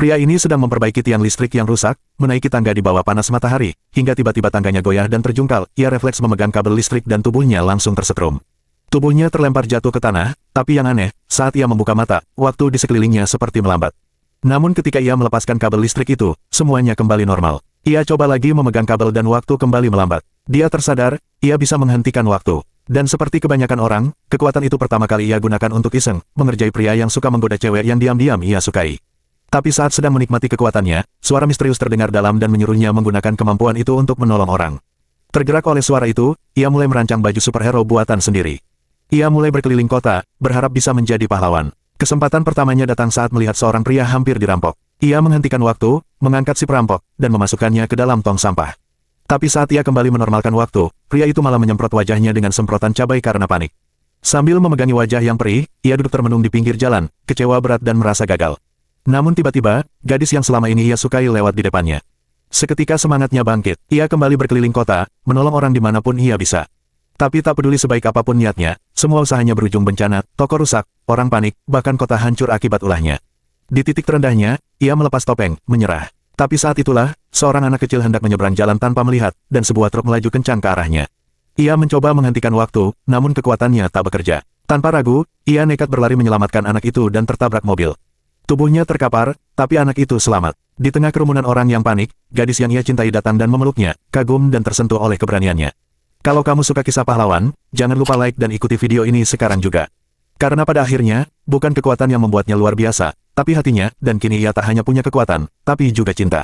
Pria ini sedang memperbaiki tiang listrik yang rusak, menaiki tangga di bawah panas matahari, hingga tiba-tiba tangganya goyah dan terjungkal. Ia refleks memegang kabel listrik dan tubuhnya langsung tersetrum. Tubuhnya terlempar jatuh ke tanah, tapi yang aneh, saat ia membuka mata, waktu di sekelilingnya seperti melambat. Namun ketika ia melepaskan kabel listrik itu, semuanya kembali normal. Ia coba lagi memegang kabel dan waktu kembali melambat. Dia tersadar, ia bisa menghentikan waktu. Dan seperti kebanyakan orang, kekuatan itu pertama kali ia gunakan untuk iseng, mengerjai pria yang suka menggoda cewek yang diam-diam ia sukai. Tapi saat sedang menikmati kekuatannya, suara misterius terdengar dalam dan menyuruhnya menggunakan kemampuan itu untuk menolong orang. Tergerak oleh suara itu, ia mulai merancang baju superhero buatan sendiri. Ia mulai berkeliling kota, berharap bisa menjadi pahlawan. Kesempatan pertamanya datang saat melihat seorang pria hampir dirampok. Ia menghentikan waktu, mengangkat si perampok, dan memasukkannya ke dalam tong sampah. Tapi saat ia kembali menormalkan waktu, pria itu malah menyemprot wajahnya dengan semprotan cabai karena panik. Sambil memegangi wajah yang perih, ia duduk termenung di pinggir jalan, kecewa berat dan merasa gagal. Namun tiba-tiba, gadis yang selama ini ia sukai lewat di depannya. Seketika semangatnya bangkit, ia kembali berkeliling kota, menolong orang dimanapun ia bisa. Tapi tak peduli sebaik apapun niatnya, semua usahanya berujung bencana, toko rusak, orang panik, bahkan kota hancur akibat ulahnya. Di titik terendahnya, ia melepas topeng, menyerah. Tapi saat itulah, seorang anak kecil hendak menyeberang jalan tanpa melihat, dan sebuah truk melaju kencang ke arahnya. Ia mencoba menghentikan waktu, namun kekuatannya tak bekerja. Tanpa ragu, ia nekat berlari menyelamatkan anak itu dan tertabrak mobil. Tubuhnya terkapar, tapi anak itu selamat. Di tengah kerumunan orang yang panik, gadis yang ia cintai datang dan memeluknya, kagum dan tersentuh oleh keberaniannya. Kalau kamu suka kisah pahlawan, jangan lupa like dan ikuti video ini sekarang juga. Karena pada akhirnya, bukan kekuatan yang membuatnya luar biasa, tapi hatinya, dan kini ia tak hanya punya kekuatan, tapi juga cinta.